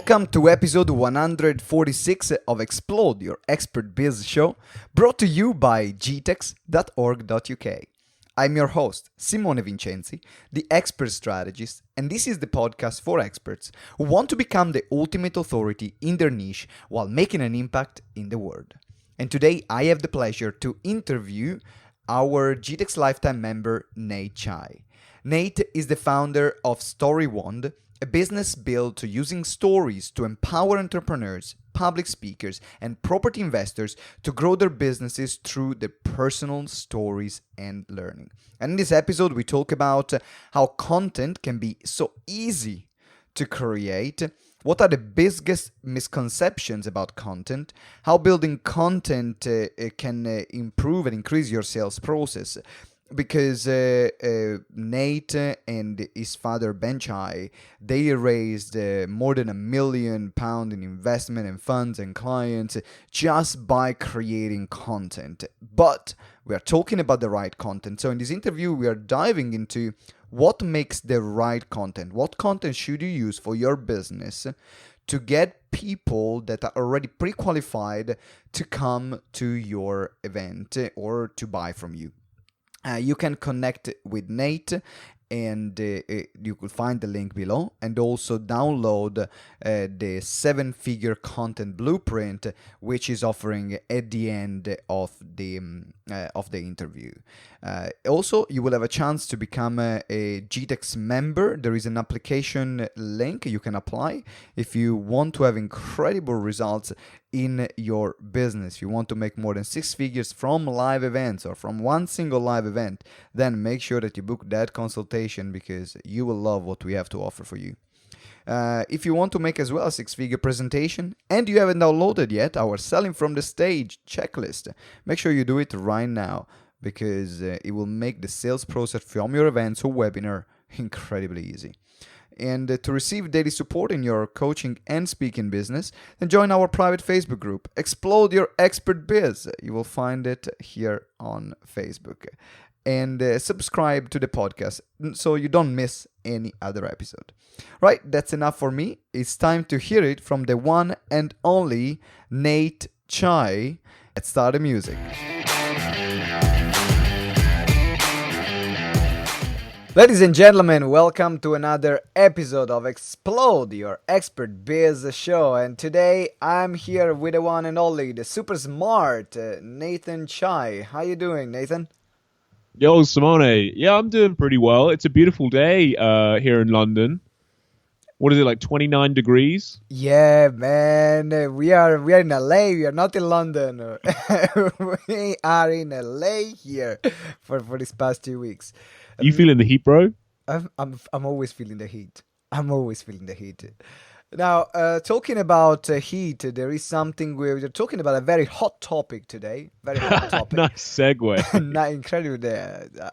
Welcome to episode 146 of Explode Your Expert Biz Show, brought to you by gtex.org.uk. I'm your host, Simone Vincenzi, the Expert Strategist, and this is the podcast for experts who want to become the ultimate authority in their niche while making an impact in the world. And today I have the pleasure to interview our GTeX Lifetime member, Nate Chai. Nate is the founder of StoryWand, a business built to using stories to empower entrepreneurs, public speakers, and property investors to grow their businesses through their personal stories and learning. And in this episode, we talk about how content can be so easy to create, what are the biggest misconceptions about content, how building content can improve and increase your sales process. Because Nate and his father Ben Chai, they raised more than £1 million in investment and funds and clients just by creating content. But we are talking about the right content. So in this interview, we are diving into what makes the right content. What content should you use for your business to get people that are already pre-qualified to come to your event or to buy from you. You can connect with Nate, and you could find the link below, and also download the 7-figure content blueprint, which is offering at the end of the interview. Also, you will have a chance to become a GTeX member. There is an application link you can apply if you want to have incredible results in your business. If you want to make more than 6 figures from live events or from one single live event, then make sure that you book that consultation because you will love what we have to offer for you. If you want to make as well a 6-figure presentation and you haven't downloaded yet our Selling from the Stage checklist, make sure you do it right now because it will make the sales process from your events or webinar incredibly easy. And to receive daily support in your coaching and speaking business, then join our private Facebook group, Explode Your Expert Biz. You will find it here on Facebook. And subscribe to the podcast so you don't miss any other episode. Right, that's enough for me. It's time to hear it from the one and only Nate Chai. Let's start the music. Ladies and gentlemen, welcome to another episode of Explode Your Expert Biz Show. And today I'm here with the one and only, the super smart Nathan Chai. How you doing, Nathan? Yo, Simone. Yeah, I'm doing pretty well. It's a beautiful day here in London. What is it, like 29 degrees? Yeah, man. We are in LA. We are not in London. We are in LA here for these past 2 weeks. You feeling the heat, bro? I'm always feeling the heat. Now, talking about heat, there is something we're talking about, a very hot topic today. Very hot topic. Nice segue. Not incredible.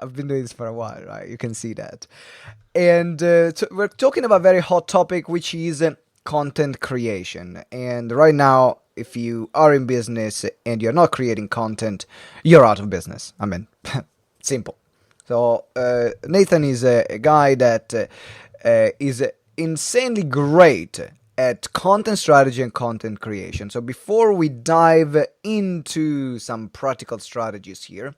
I've been doing this for a while, right? You can see that. And we're talking about a very hot topic, which is content creation. And right now, if you are in business and you're not creating content, you're out of business. I mean, simple. So Nathan is a guy that is insanely great at content strategy and content creation. So before we dive into some practical strategies here,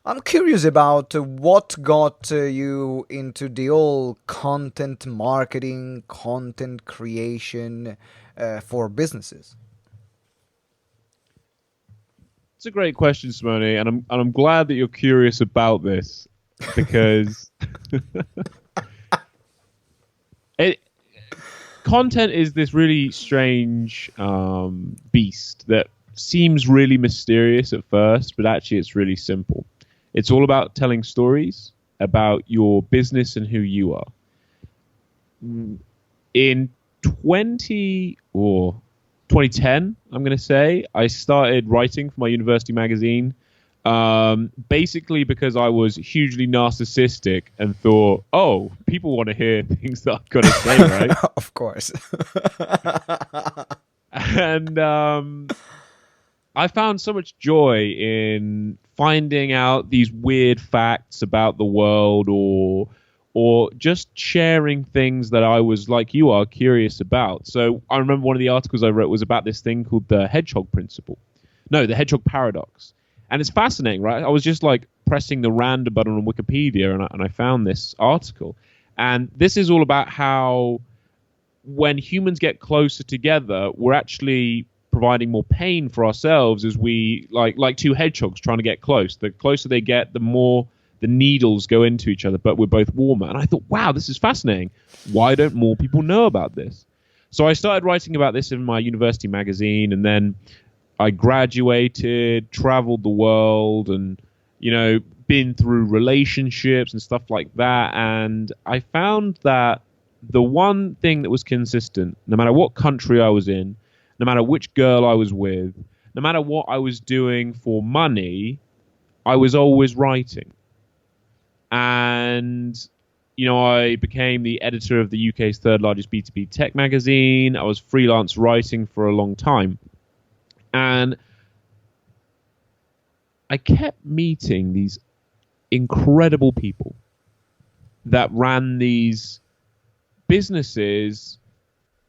I'm curious about what got you into the whole content marketing, content creation for businesses. It's a great question, Simone, and I'm glad that you're curious about this because content is this really strange beast that seems really mysterious at first, but actually it's really simple. It's all about telling stories about your business and who you are. In 2010, I'm going to say, I started writing for my university magazine, basically because I was hugely narcissistic and thought, oh, people want to hear things that I've got to say, right? Of course. And I found so much joy in finding out these weird facts about the world or or just sharing things that I was, like you are, curious about. So I remember one of the articles I wrote was about this thing called the hedgehog principle. No, the hedgehog paradox. And it's fascinating, right? I was just like pressing the random button on Wikipedia and I found this article. And this is all about how when humans get closer together, we're actually providing more pain for ourselves as we, like two hedgehogs trying to get close. The closer they get, the more the needles go into each other, but we're both warmer. And I thought, wow, this is fascinating. Why don't more people know about this? So I started writing about this in my university magazine, and then I graduated, traveled the world, and, been through relationships and stuff like that. And I found that the one thing that was consistent, no matter what country I was in, no matter which girl I was with, no matter what I was doing for money, I was always writing. And, I became the editor of the UK's third largest B2B tech magazine. I was freelance writing for a long time. And I kept meeting these incredible people that ran these businesses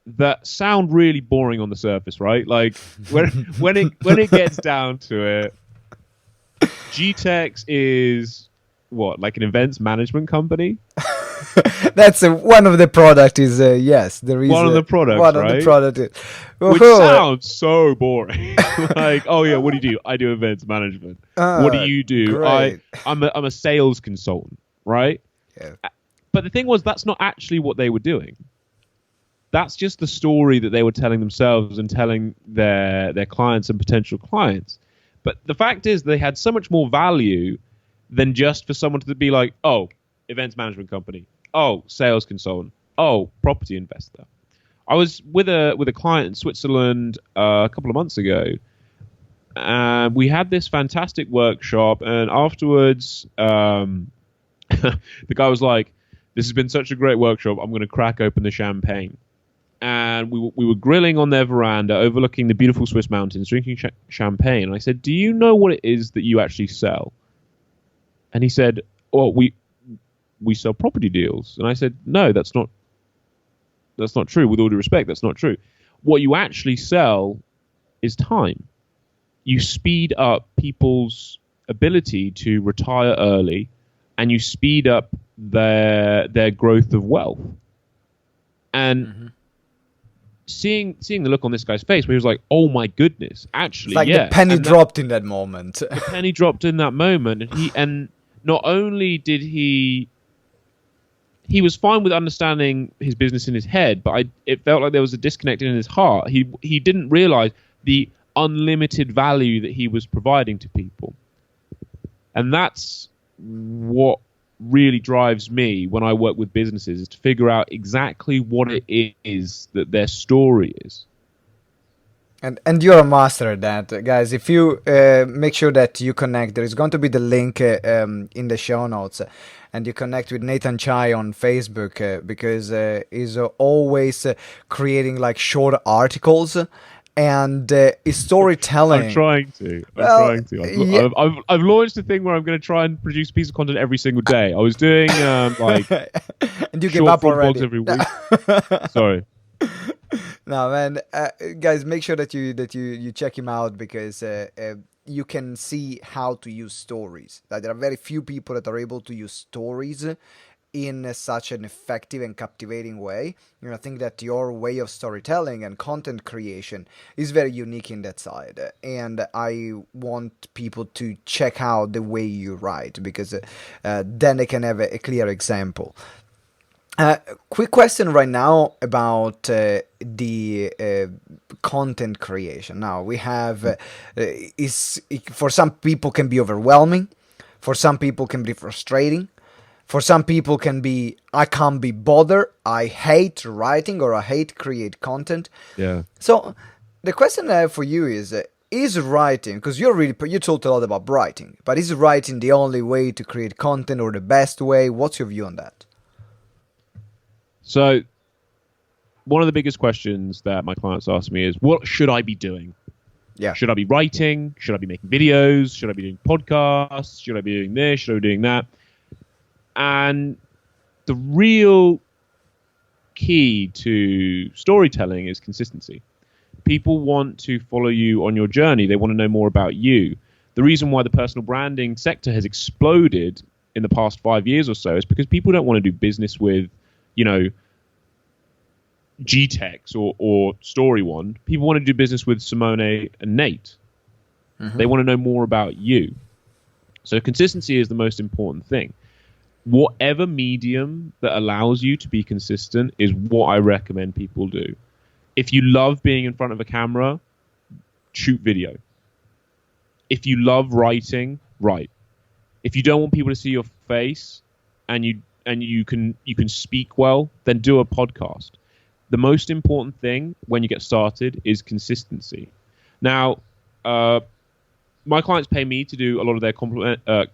that sound really boring on the surface, right? Like when it gets down to it, GTeX is what, like an events management company? That's one of the product is yes, there is one of the products, one right? of the product is, which sounds so boring. Like, oh yeah, what do you do? I do events management. What do you do? Great. I'm a sales consultant, right? Yeah. But the thing was, that's not actually what they were doing. That's just the story that they were telling themselves and telling their clients and potential clients. But the fact is, they had so much more value than just for someone to be like, oh, events management company, oh, sales consultant, oh, property investor. I was with a client in Switzerland a couple of months ago, and we had this fantastic workshop. And afterwards, the guy was like, "This has been such a great workshop. I'm going to crack open the champagne." And we were grilling on their veranda, overlooking the beautiful Swiss mountains, drinking champagne. And I said, "Do you know what it is that you actually sell?" And he said, "Oh, we sell property deals." And I said, "No, that's not true. With all due respect, that's not true. What you actually sell is time. You speed up people's ability to retire early, and you speed up their growth of wealth." And seeing the look on this guy's face, where he was like, "Oh my goodness, actually, it's like yeah." the penny dropped in that moment. The penny dropped in that moment, and not only did he was fine with understanding his business in his head, but it felt like there was a disconnect in his heart. He didn't realize the unlimited value that he was providing to people. And that's what really drives me when I work with businesses, is to figure out exactly what it is that their story is. And you're a master at that, guys. If you make sure that you connect, there is going to be the link in the show notes, and you connect with Nathan Chai on Facebook because he's always creating like short articles and his storytelling. I'm trying to. I've launched a thing where I'm going to try and produce a piece of content every single day. I was doing like and you give up already. Blogs every week. Sorry. No, man, guys, make sure that you check him out because you can see how to use stories. Like, there are very few people that are able to use stories in such an effective and captivating way. I think that your way of storytelling and content creation is very unique in that side. And I want people to check out the way you write because then they can have a clear example. Quick question right now about the content creation. Now we have for some people can be overwhelming, for some people can be frustrating, for some people can be I can't be bothered, I hate writing or I hate create content. Yeah. So the question I have for you is writing, because you talked a lot about writing, but is writing the only way to create content or the best way? What's your view on that? So one of the biggest questions that my clients ask me is, what should I be doing? Yeah. Should I be writing? Should I be making videos? Should I be doing podcasts? Should I be doing this? Should I be doing that? And the real key to storytelling is consistency. People want to follow you on your journey. They want to know more about you. The reason why the personal branding sector has exploded in the past 5 years or so is because people don't want to do business with, GTeX or StoryWand. People want to do business with Simone and Nate. Mm-hmm. They want to know more about you. So consistency is the most important thing. Whatever medium that allows you to be consistent is what I recommend people do. If you love being in front of a camera, shoot video. If you love writing, write. If you don't want people to see your face and you can speak well, then do a podcast. The most important thing when you get started is consistency. Now, my clients pay me to do a lot of their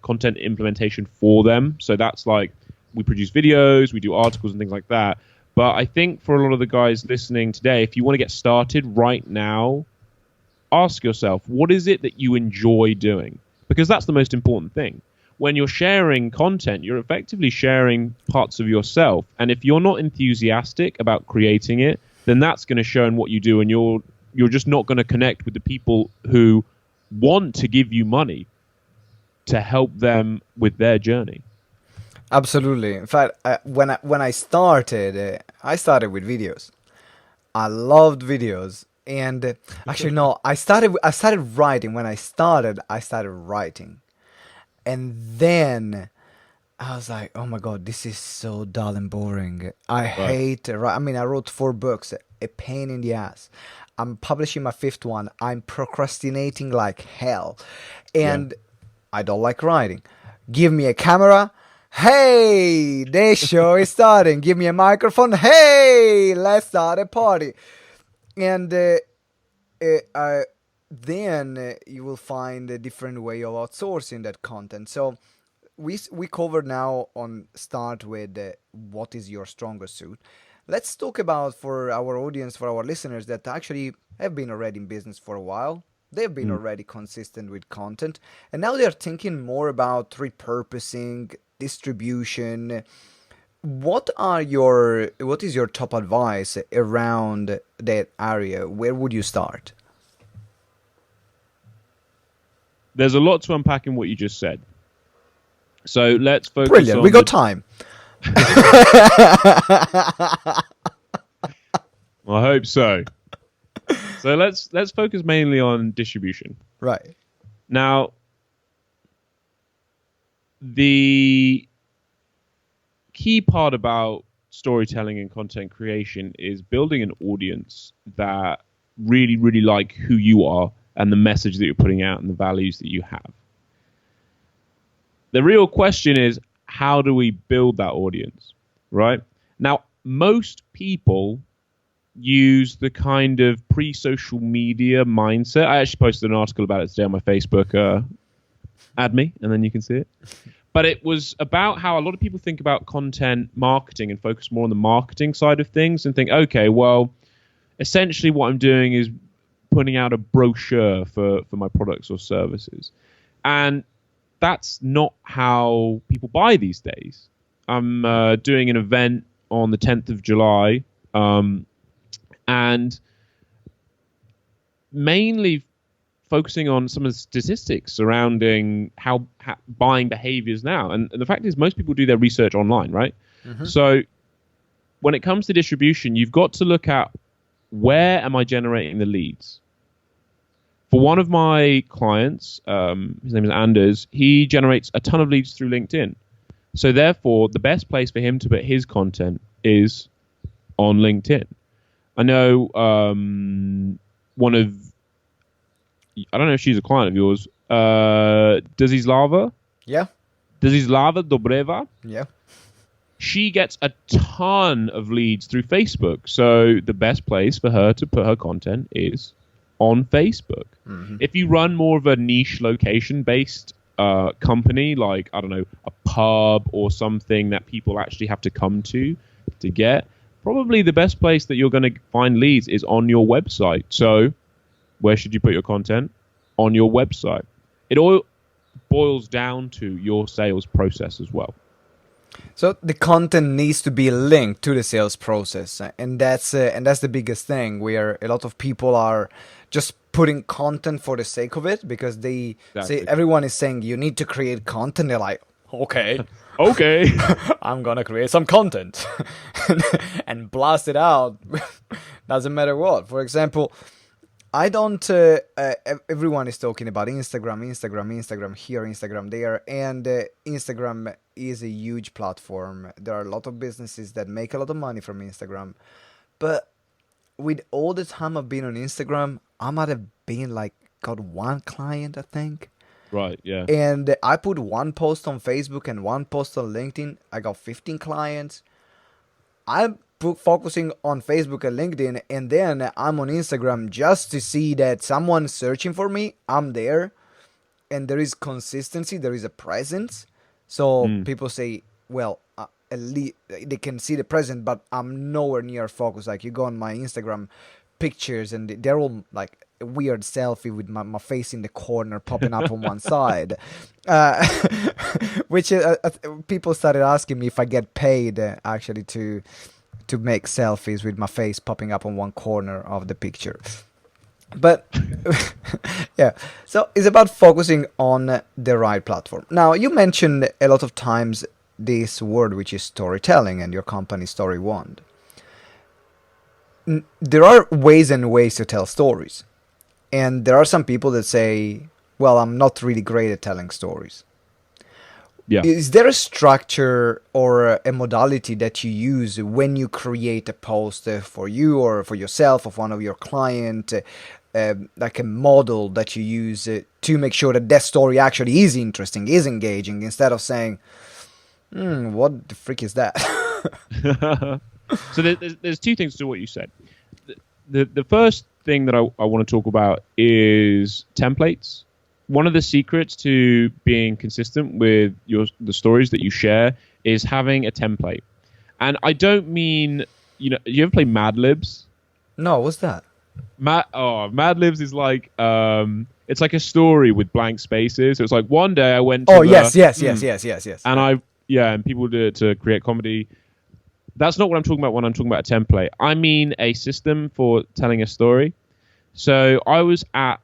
content implementation for them. So that's like we produce videos, we do articles and things like that. But I think for a lot of the guys listening today, if you want to get started right now, ask yourself, what is it that you enjoy doing? Because that's the most important thing. When you're sharing content, you're effectively sharing parts of yourself. And if you're not enthusiastic about creating it, then that's going to show in what you do. And you're just not going to connect with the people who want to give you money to help them with their journey. Absolutely. In fact, when I started with videos. I loved videos, and actually no, I started writing. When I started writing, and then I was like, oh my god, this is so dull and boring. I hate. I mean, I wrote 4 books, a pain in the ass. I'm publishing my 5th one. I'm procrastinating like hell. And I don't like writing. Give me a camera. Hey, the show is starting. Give me a microphone. Hey, let's start a party. And then you will find a different way of outsourcing that content. So we covered now on start with what is your strongest suit. Let's talk about, for our audience, for our listeners that actually have been already in business for a while. They've been already consistent with content, and now they're thinking more about repurposing, distribution. What is your top advice around that area? Where would you start? There's a lot to unpack in what you just said. So let's focus. Brilliant. We got time. I hope so. So let's focus mainly on distribution. Right. Now, the key part about storytelling and content creation is building an audience that really, really like who you are and the message that you're putting out and the values that you have. The real question is, how do we build that audience, right? Now, most people use the kind of pre-social media mindset. I actually posted an article about it today on my Facebook. Add me, and then you can see it. But it was about how a lot of people think about content marketing and focus more on the marketing side of things and think, okay, well, essentially what I'm doing is putting out a brochure for my products or services. And that's not how people buy these days. I'm doing an event on the 10th of July, and mainly focusing on some of the statistics surrounding how buying behaviors now. And the fact is, most people do their research online, right? Mm-hmm. So when it comes to distribution, you've got to look at, where am I generating the leads? For one of my clients, his name is Anders, he generates a ton of leads through LinkedIn. So therefore, the best place for him to put his content is on LinkedIn. I know one of, I don't know if she's a client of yours, Desislava? Yeah. Desislava Dobreva? Yeah. She gets a ton of leads through Facebook. So the best place for her to put her content is on Facebook. Mm-hmm. If you run more of a niche location-based company, like, I don't know, a pub or something that people actually have to come to get, probably the best place that you're going to find leads is on your website. So where should you put your content? On your website. It all boils down to your sales process as well. So the content needs to be linked to the sales process, and that's the biggest thing. Where a lot of people are just putting content for the sake of it because they say Exactly. everyone is saying you need to create content. They're like, okay, Okay. I'm gonna create some content and blast it out. Doesn't matter what. For example, I don't. Everyone is talking about Instagram here, Instagram there, and Instagram is a huge platform. There are a lot of businesses that make a lot of money from Instagram, but with all the time I've been on Instagram, I might have been like got one client, I think. Right. Yeah. And I put one post on Facebook and one post on LinkedIn. I got 15 clients. I'm focusing on Facebook and LinkedIn, and then I'm on Instagram just to see that someone's searching for me. I'm there, and there is consistency, there is a presence. So people say, well, at least they can see the presence, but I'm nowhere near focused. Like you go on my Instagram pictures, and they're all like a weird selfie with my face in the corner popping up on one side, uh, which people started asking me if I get paid actually to make selfies with my face popping up on one corner of the picture. But yeah, so it's about focusing on the right platform. Now, you mentioned a lot of times this word, which is storytelling, and your company StoryWand. There are ways and ways to tell stories. And there are some people that say, well, I'm not really great at telling stories. Yeah. Is there a structure or a modality that you use when you create a post for you or for yourself or for one of your clients, like a model that you use to make sure that that story actually is interesting, is engaging, instead of saying, what the freak is that? So there's two things to what you said. The first thing that I want to talk about is templates. One of the secrets to being consistent with the stories that you share is having a template. And I don't mean, you ever play Mad Libs? No, what's that? Mad Libs is like it's like a story with blank spaces. So it's like one day I went to yes. And and people do it to create comedy. That's not what I'm talking about when I'm talking about a template. I mean a system for telling a story. So I was at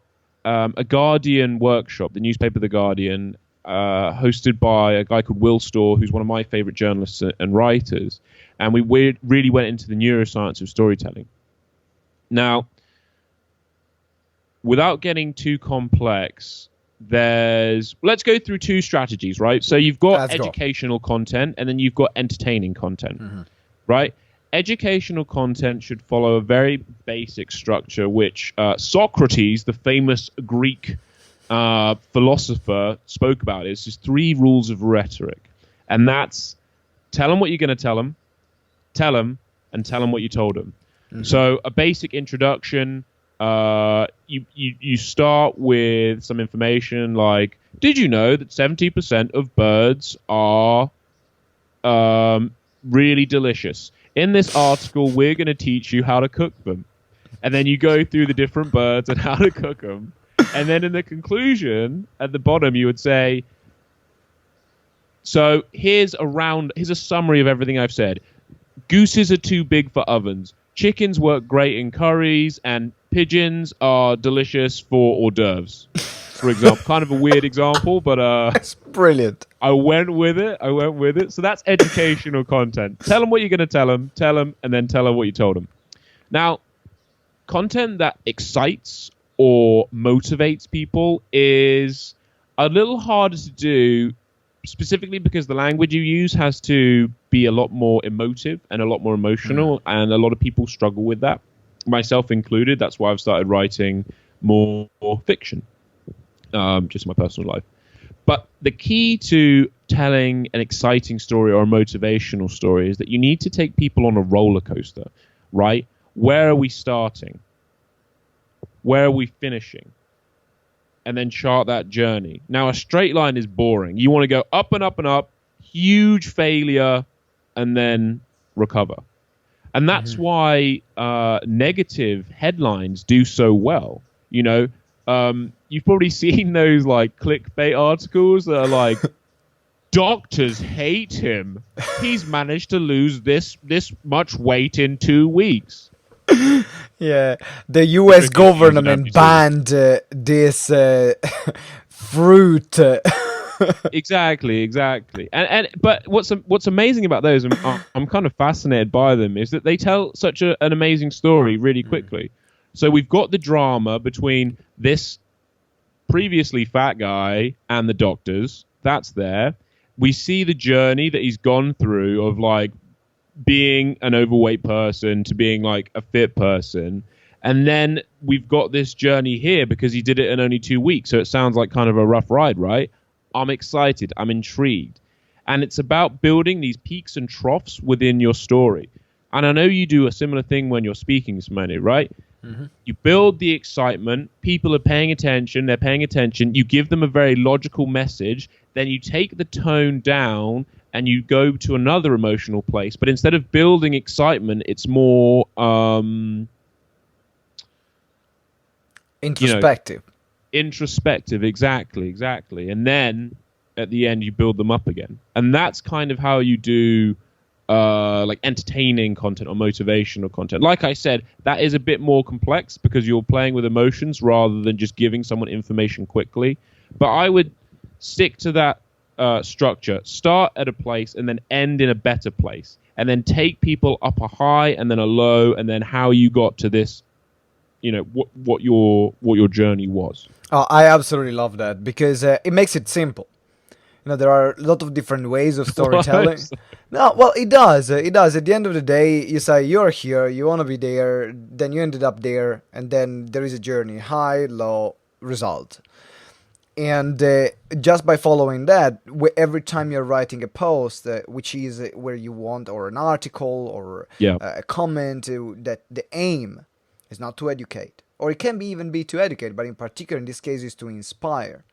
a Guardian workshop, the newspaper The Guardian, hosted by a guy called Will Storr, who's one of my favorite journalists and writers. And we really went into the neuroscience of storytelling. Now, without getting too complex, let's go through two strategies, right? So you've got educational content and then you've got entertaining content, right? Educational content should follow a very basic structure, which Socrates, the famous Greek philosopher, spoke about. It's just 3 rules of rhetoric. And that's tell them what you're going to tell them, and tell them what you told them. So a basic introduction, you start with some information like, did you know that 70% of birds are really delicious? In this article, we're going to teach you how to cook them. And then you go through the different birds and how to cook them. And then in the conclusion, at the bottom, you would say, so here's a summary of everything I've said. Gooses are too big for ovens. Chickens work great in curries, and pigeons are delicious for hors d'oeuvres, for example. Kind of a weird example, but it's brilliant. I went with it. So that's educational content. Tell them what you're going to tell them, and then tell them what you told them. Now, content that excites or motivates people is a little harder to do, specifically because the language you use has to be a lot more emotive and a lot more emotional, and a lot of people struggle with that, myself included. That's why I've started writing more fiction, just my personal life. But the key to telling an exciting story or a motivational story is that you need to take people on a roller coaster, right? Where are we starting? Where are we finishing? And then chart that journey. Now, a straight line is boring. You want to go up and up and up, huge failure, and then recover. And that's why negative headlines do so well. You've probably seen those like clickbait articles that are like, doctors hate him. He's managed to lose this much weight in 2 weeks. Yeah, the U.S. government banned this fruit. Exactly. But what's amazing about those, I'm kind of fascinated by them, is that they tell such an amazing story really quickly. So we've got the drama between this previously fat guy and the doctors. That's there. We see the journey that he's gone through of like being an overweight person to being like a fit person. And then we've got this journey here because he did it in only 2 weeks. So it sounds like kind of a rough ride, right? I'm excited. I'm intrigued. And it's about building these peaks and troughs within your story. And I know you do a similar thing when you're speaking, Simone, right? Mm-hmm. You build the excitement. People are paying attention. They're paying attention. You give them a very logical message. Then you take the tone down and you go to another emotional place. But instead of building excitement, it's more introspective. Introspective, exactly. And then at the end, you build them up again. And that's kind of how you do like entertaining content or motivational content. Like I said, that is a bit more complex because you're playing with emotions rather than just giving someone information quickly. But I would stick to that structure. Start at a place and then end in a better place. And then take people up a high and then a low and then how you got to this, what your journey was. Oh, I absolutely love that because it makes it simple. There are a lot of different ways of storytelling. No, well, it does. It does. At the end of the day, you say you're here, you want to be there, then you ended up there, and then there is a journey, high, low, result. And just by following that, every time you're writing a post, which is where you want, or an article, or a comment, that the aim is not to educate. Or it can even be to educate, but in particular, in this case, is to inspire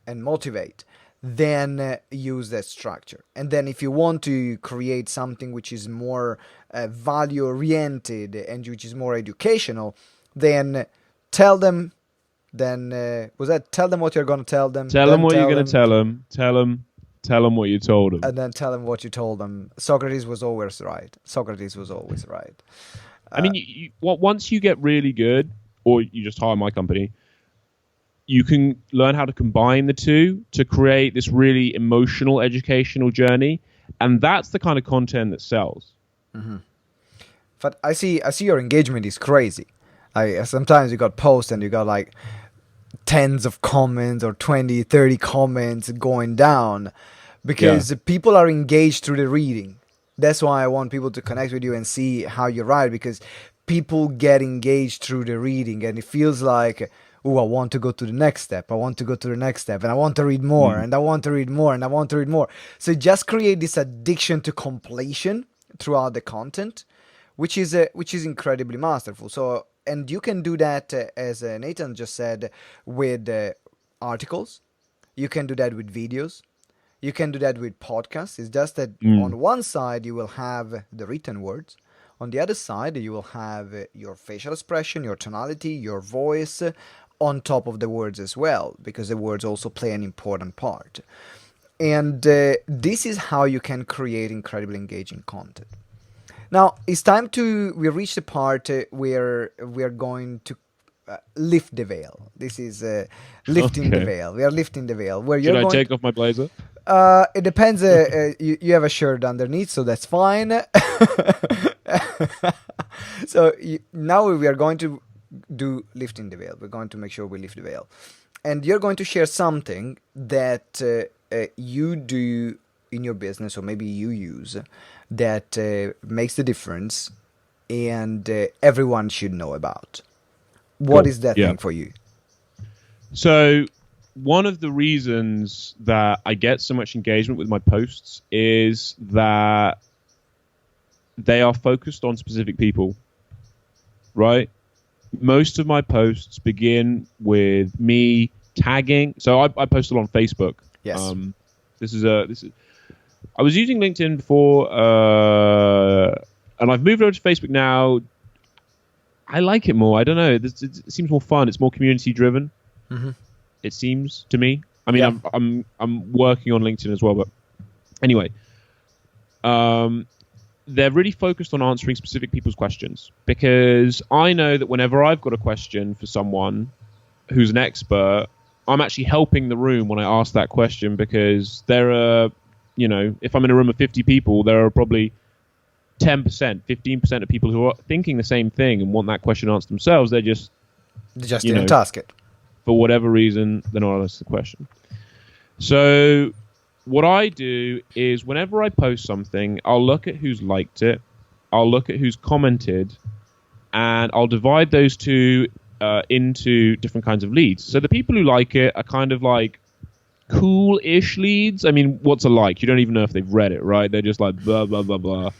and motivate. Then use that structure. And then if you want to create something which is more value-oriented and which is more educational, then tell them, tell them what you're going to tell them. Tell them what you're going to tell them. Tell them what you told them. And then tell them what you told them. Socrates was always right. I mean, once you get really good, or you just hire my company, you can learn how to combine the two to create this really emotional, educational journey. And that's the kind of content that sells. Mm-hmm. But I see your engagement is crazy. Sometimes you got posts and you got like tens of comments or 20, 30 comments going down because people are engaged through the reading. That's why I want people to connect with you and see how you write, because people get engaged through the reading and it feels like, I want to go to the next step. I want to go to the next step, and I want to read more, and I want to read more, and I want to read more. So just create this addiction to completion throughout the content, which is incredibly masterful. So, and you can do that, as Nathan just said, with articles. You can do that with videos. You can do that with podcasts. It's just that on one side you will have the written words. On the other side, you will have your facial expression, your tonality, your voice, on top of the words as well, because the words also play an important part. And this is how you can create incredibly engaging content. Now, it's time we reach the part where we are going to lift the veil. This is lifting the veil. We are lifting the veil. Should I take off my blazer? It depends. You have a shirt underneath, so that's fine. So now we are going to do lifting the veil. We're going to make sure we lift the veil. And you're going to share something that you do in your business, or maybe you use, that makes the difference and everyone should know about. What is that thing for you? So one of the reasons that I get so much engagement with my posts is that they are focused on specific people, right? Most of my posts begin with me tagging. So I post a lot on Facebook. Yes. I was using LinkedIn before, and I've moved over to Facebook now. I like it more. I don't know. It seems more fun. It's more community driven. Mm-hmm. It seems to me. I mean, I'm working on LinkedIn as well, but Anyway, they're really focused on answering specific people's questions, because I know that whenever I've got a question for someone who's an expert, I'm actually helping the room when I ask that question, because there are, if I'm in a room of 50 people, there are probably 10%, 15% of people who are thinking the same thing and want that question answered themselves. They just didn't ask it. For whatever reason, they're not asked the question. So what I do is whenever I post something, I'll look at who's liked it, I'll look at who's commented, and I'll divide those two into different kinds of leads. So the people who like it are kind of like cool-ish leads. I mean, what's a like? You don't even know if they've read it, right? They're just like blah, blah, blah, blah.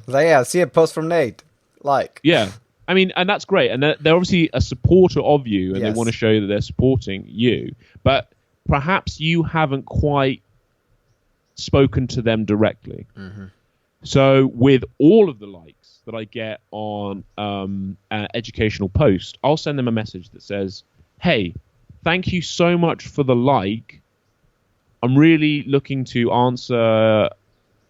Like, yeah, see a post from Nate. Like. Yeah. I mean, and that's great. And they're obviously a supporter of you, and yes. They want to show you that they're supporting you. But perhaps you haven't quite spoken to them directly. Mm-hmm. So with all of the likes that I get on an educational post, I'll send them a message that says, hey, thank you so much for the like. I'm really looking to answer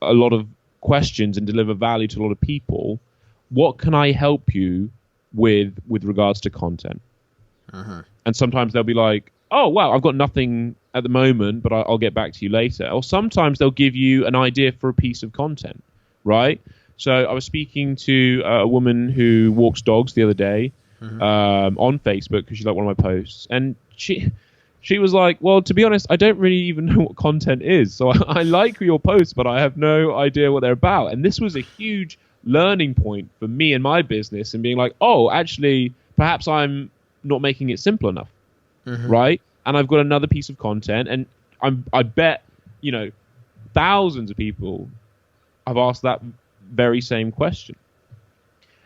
a lot of questions and deliver value to a lot of people. What can I help you with regards to content? Uh-huh. And sometimes they'll be like, oh, wow, I've got nothing at the moment, but I'll get back to you later. Or sometimes they'll give you an idea for a piece of content, right? So I was speaking to a woman who walks dogs the other day on Facebook, because she liked one of my posts. And she was like, well, to be honest, I don't really even know what content is. So I like your posts, but I have no idea what they're about. And this was a huge learning point for me and my business, and being like, oh, actually, perhaps I'm not making it simple enough, right? And I've got another piece of content, and I bet, thousands of people have asked that very same question.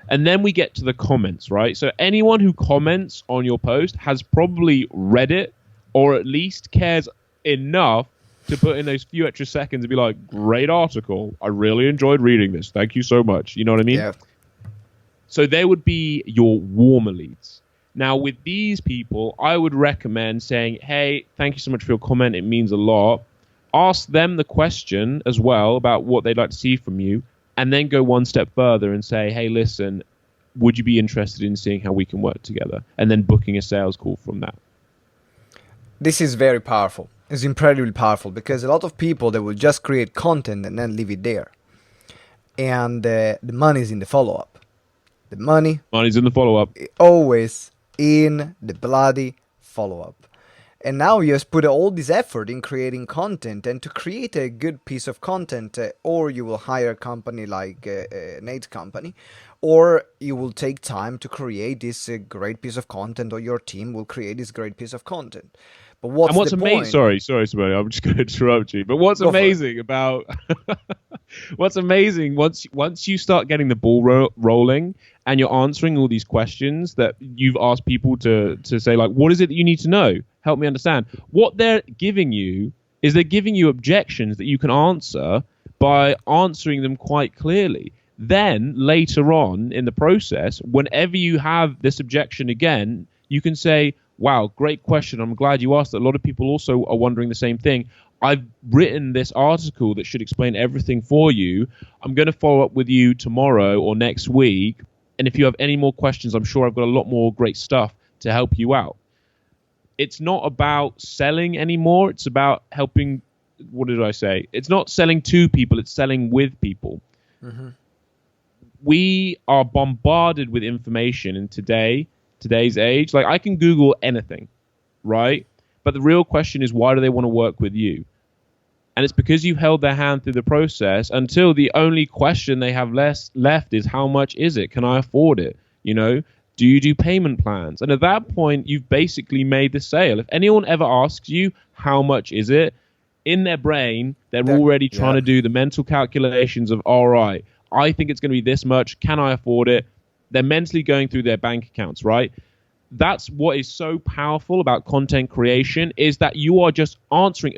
And then we get to the comments, right? So anyone who comments on your post has probably read it, or at least cares enough to put in those few extra seconds and be like, great article. I really enjoyed reading this. Thank you so much. You know what I mean? Yeah. So they would be your warmer leads. Now, with these people, I would recommend saying, hey, thank you so much for your comment. It means a lot. Ask them the question as well about what they'd like to see from you, and then go one step further and say, hey, listen, would you be interested in seeing how we can work together? And then booking a sales call from that. This is very powerful. It's incredibly powerful, because a lot of people, they will just create content and then leave it there. And the money is in the follow-up. The money's in the follow-up. Always in the bloody follow-up. And now you just put all this effort in creating content, and to create a good piece of content, or you will hire a company like Nate's company, or you will take time to create this great piece of content, or your team will create this great piece of content. But what's the point? Sorry, Simone, I'm just going to interrupt you. But what's amazing about what's amazing once you start getting the ball rolling, and you're answering all these questions that you've asked people to say, like, what is it that you need to know? Help me understand. What they're giving you is they're giving you objections that you can answer by answering them quite clearly. Then later on in the process, whenever you have this objection again, you can say, wow, great question. I'm glad you asked it. A lot of people also are wondering the same thing. I've written this article that should explain everything for you. I'm going to follow up with you tomorrow or next week. And if you have any more questions, I'm sure I've got a lot more great stuff to help you out. It's not about selling anymore. It's about helping. What did I say? It's not selling to people. It's selling with people. Mm-hmm. We are bombarded with information in today's age. Like, I can Google anything, right? But the real question is, why do they want to work with you? And it's because you've held their hand through the process until the only question they have left is, how much is it? Can I afford it? Do you do payment plans? And at that point, you've basically made the sale. If anyone ever asks you, how much is it? In their brain, they're already trying to do the mental calculations of, all right, I think it's going to be this much. Can I afford it? They're mentally going through their bank accounts, right? That's what is so powerful about content creation, is that you are just answering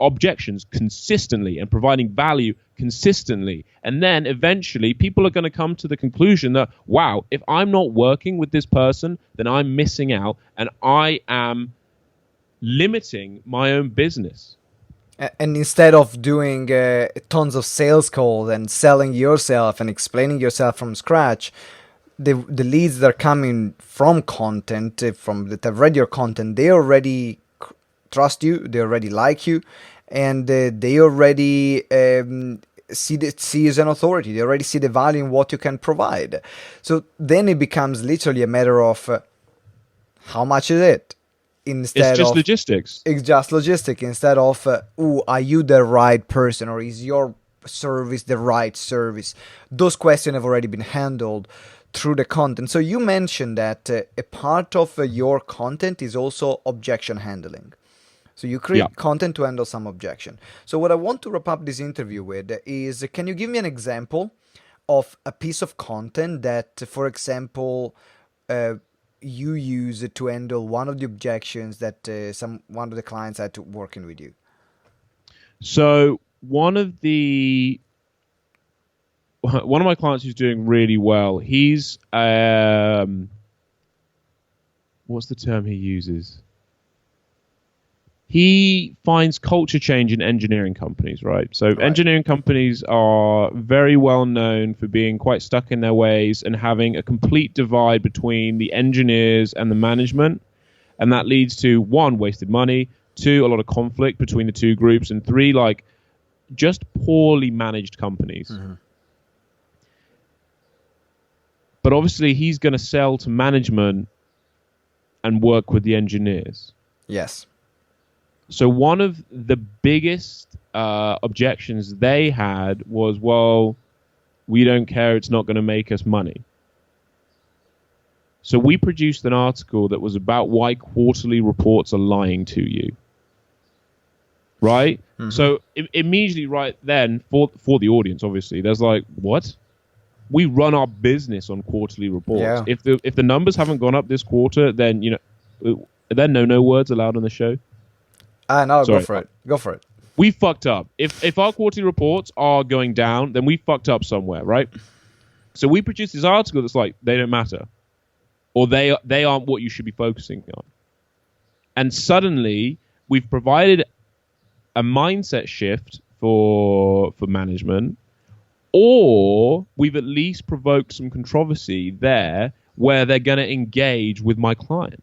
objections consistently and providing value consistently. And then eventually people are going to come to the conclusion that, wow, if I'm not working with this person, then I'm missing out and I am limiting my own business. And instead of doing tons of sales calls and selling yourself and explaining yourself from scratch, the leads that are coming from content, from that have read your content, they already trust you, they already like you, and they already see you as an authority. They already see the value in what you can provide. So then it becomes literally a matter of how much is it? Instead It's just of logistics. It's just logistic instead of are you the right person, or is your service the right service? Those questions have already been handled through the content. So you mentioned that a part of your content is also objection handling. So you create content to handle some objection. So what I want to wrap up this interview with is, can you give me an example of a piece of content that, for example, you use to handle one of the objections that one of the clients had to working with you? So one of my clients who's doing really well, he's what's the term he uses? He finds culture change in engineering companies, right? So engineering companies are very well known for being quite stuck in their ways and having a complete divide between the engineers and the management. And that leads to, one, wasted money, two, a lot of conflict between the two groups, and three, like, just poorly managed companies. Mm-hmm. But obviously he's going to sell to management and work with the engineers. Yes. So one of the biggest objections they had was, well, we don't care, it's not going to make us money. So we produced an article that was about why quarterly reports are lying to you. Right? Mm-hmm. So immediately right then, for the audience, obviously, there's like, what? We run our business on quarterly reports. Yeah. If the numbers haven't gone up this quarter, then, you know, are there no words allowed on the show? No, go for it. Go for it. We fucked up. If our quarterly reports are going down, then we fucked up somewhere, right? So we produced this article that's like, they don't matter. Or they aren't what you should be focusing on. And suddenly, we've provided a mindset shift for management, or we've at least provoked some controversy there where they're going to engage with my client.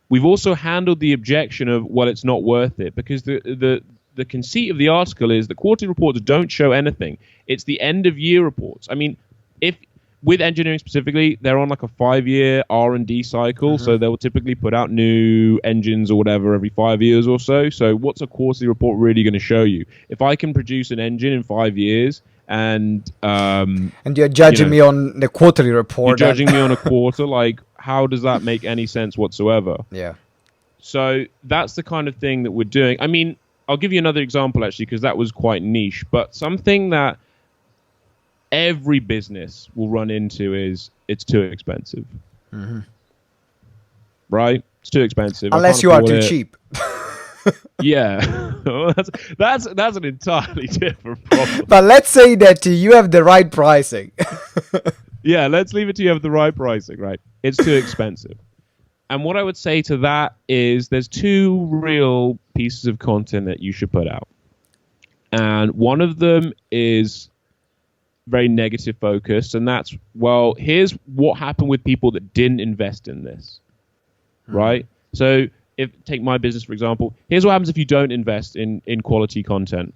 We've also handled the objection of, well, it's not worth it, because the conceit of the article is that quarterly reports don't show anything. It's the end of year reports. I mean, if with engineering specifically, they're on like a 5-year R&D cycle, so they will typically put out new engines or whatever every 5 years or so. So what's a quarterly report really going to show you? If I can produce an engine in 5 years and you're judging me on the quarterly report, you're judging me on a quarter, like, how does that make any sense whatsoever? Yeah. So that's the kind of thing that we're doing. I mean, I'll give you another example, actually, because that was quite niche. But something that every business will run into is it's too expensive. Mm-hmm. Right? It's too expensive. Unless you are too cheap. Yeah. that's an entirely different problem. But let's say that you have the right pricing. Yeah, let's leave it to you have the right pricing, right? It's too expensive. And what I would say to that is there's two real pieces of content that you should put out. And one of them is very negative focused, and that's, well, here's what happened with people that didn't invest in this, right? So take my business, for example. Here's what happens if you don't invest in quality content.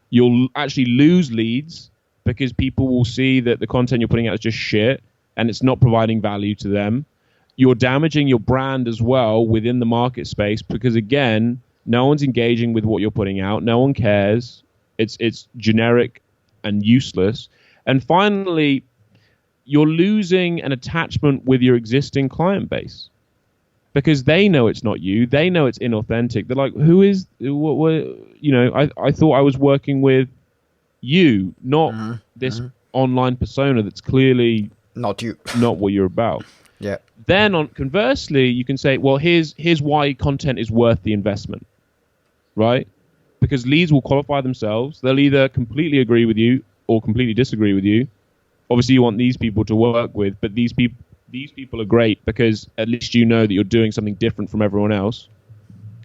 You'll actually lose leads, because people will see that the content you're putting out is just shit and it's not providing value to them. You're damaging your brand as well within the market space, because, again, no one's engaging with what you're putting out. No one cares. It's generic and useless. And finally, you're losing an attachment with your existing client base, because they know it's not you. They know it's inauthentic. They're like, who is, what, you know, I thought I was working with you, not this online persona that's clearly not you, not what you're about. Yeah. Then conversely, you can say, well, here's why content is worth the investment, right? Because leads will qualify themselves. They'll either completely agree with you or completely disagree with you. Obviously, you want these people to work with, but these people are great because at least you know that you're doing something different from everyone else.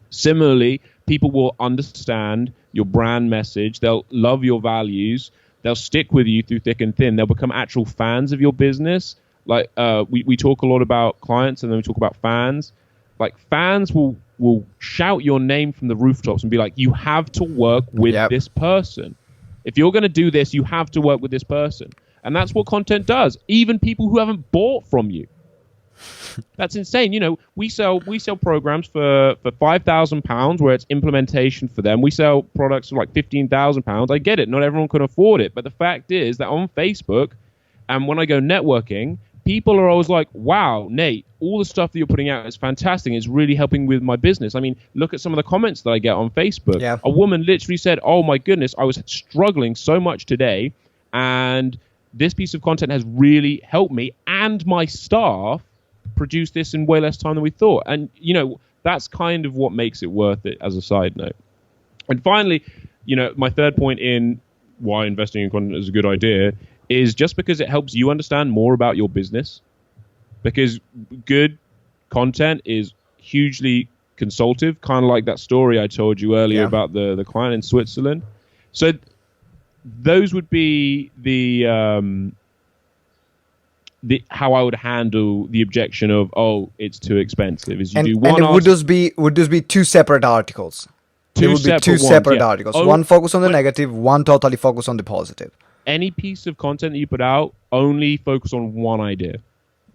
Similarly, people will understand your brand message. They'll love your values. They'll stick with you through thick and thin. They'll become actual fans of your business. Like we talk a lot about clients, and then we talk about fans. Like fans will shout your name from the rooftops and be like, you have to work with this person. If you're going to do this, you have to work with this person. And that's what content does. Even people who haven't bought from you. That's insane. You know, we sell programs for £5,000 where it's implementation for them. We sell products for like £15,000. I get it. Not everyone can afford it. But the fact is that on Facebook, and when I go networking, people are always like, wow, Nate, all the stuff that you're putting out is fantastic. It's really helping with my business. I mean, look at some of the comments that I get on Facebook. Yeah. A woman literally said, oh my goodness, I was struggling so much today, and this piece of content has really helped me and my staff produce this in way less time than we thought. And, you know, that's kind of what makes it worth it as a side note. And finally, you know, my third point in why investing in content is a good idea is just because it helps you understand more about your business. Because good content is hugely consultative, kind of like that story I told you earlier about the client in Switzerland. So those would be the how I would handle the objection of, oh, it's too expensive. Is you do one. And would those be two separate articles? Two separate articles. One focus on the negative, one totally focus on the positive. Any piece of content that you put out, only focus on one idea.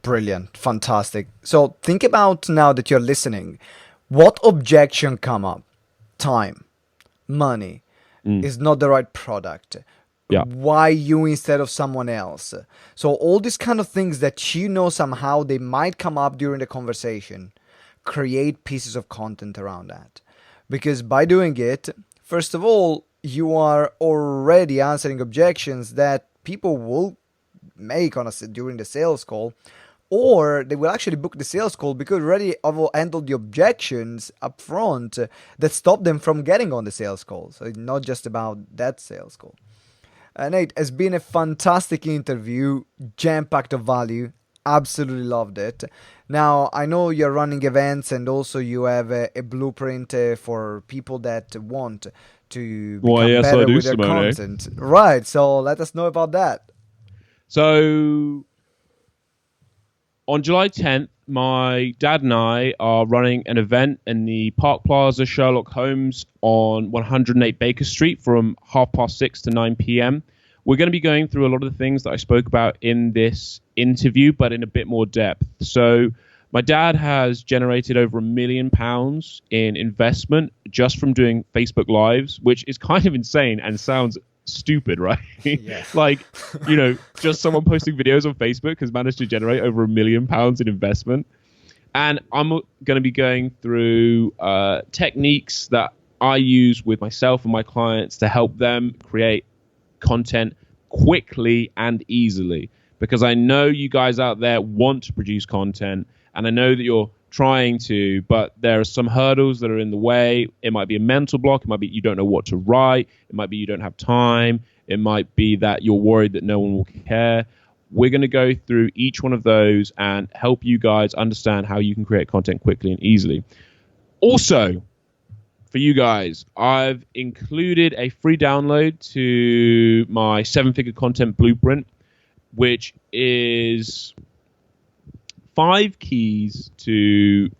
Brilliant. Fantastic. So think about, now that you're listening, what objection come up? Time, money, is not the right product. Yeah. Why you instead of someone else? So all these kind of things that you know somehow they might come up during the conversation, create pieces of content around that. Because by doing it, first of all, you are already answering objections that people will make during the sales call, or they will actually book the sales call because you already handled the objections up front that stop them from getting on the sales call. So it's not just about that sales call. Nate, it's been a fantastic interview, jam-packed of value. Absolutely loved it. Now, I know you're running events and also you have a blueprint for people that want to become better with their content. Right, so let us know about that. So, on July 10th, my dad and I are running an event in the Park Plaza Sherlock Holmes on 108 Baker Street from 6:30 to 9 p.m. We're going to be going through a lot of the things that I spoke about in this interview, but in a bit more depth. So my dad has generated over £1 million in investment just from doing Facebook Lives, which is kind of insane and sounds stupid, right? Yeah. Like, you know, just someone posting videos on Facebook has managed to generate over £1 million in investment. And I'm going to be going through techniques that I use with myself and my clients to help them create content quickly and easily. Because I know you guys out there want to produce content, and I know that you're trying to, but there are some hurdles that are in the way. It might be a mental block. It might be you don't know what to write. It might be you don't have time. It might be that you're worried that no one will care. We're going to go through each one of those and help you guys understand how you can create content quickly and easily. Also, for you guys, I've included a free download to my 7-figure content blueprint, which is 5 keys to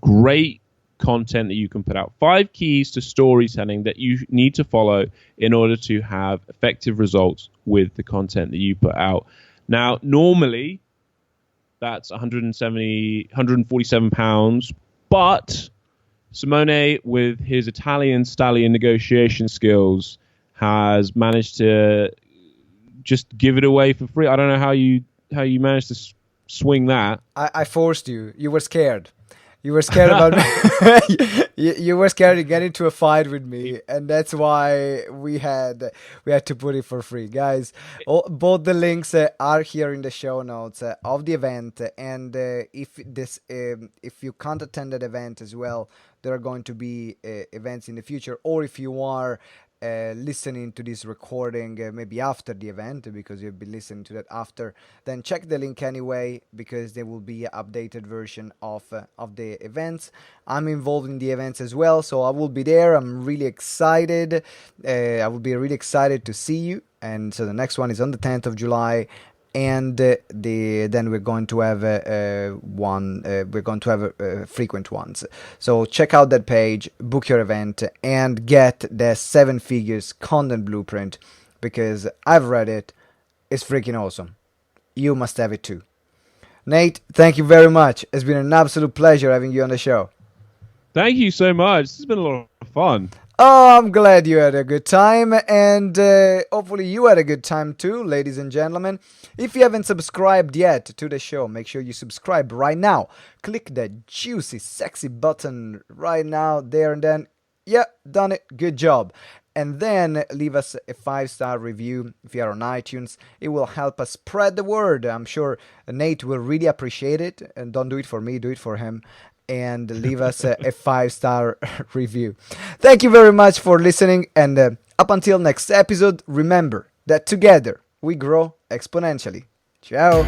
great content that you can put out. 5 keys to storytelling that you need to follow in order to have effective results with the content that you put out. Now, normally, that's £147, but Simone, with his Italian stallion negotiation skills, has managed to just give it away for free. I don't know how you managed to swing that. I forced you. You were scared. You were scared about me. You were scared to get into a fight with me, and that's why we had to put it for free, guys. Both the links are here in the show notes of the event, and if you can't attend that event as well, there are going to be events in the future. Or if you are listening to this recording maybe after the event, because you'll be listening to that after, then check the link anyway, because there will be an updated version of the events. I'm involved in the events as well, so I will be there. I'm really excited. I will be really excited to see you. And so the next one is on the 10th of July. And then we're going to have frequent ones. So check out that page, book your event, and get the 7 figures content blueprint, because I've read it. It's freaking awesome. You must have it too. Nate, thank you very much. It's been an absolute pleasure having you on the show. Thank you so much. This has been a lot of fun. Oh, I'm glad you had a good time, and hopefully you had a good time too, ladies and gentlemen. If you haven't subscribed yet to the show, make sure you subscribe right now. Click that juicy, sexy button right now, there, and then, yeah, done it, good job. And then leave us a 5-star review if you are on iTunes. It will help us spread the word. I'm sure Nate will really appreciate it, and don't do it for me, do it for him. And leave us a 5-star review. Thank you very much for listening, and up until next episode, remember that together we grow exponentially. Ciao.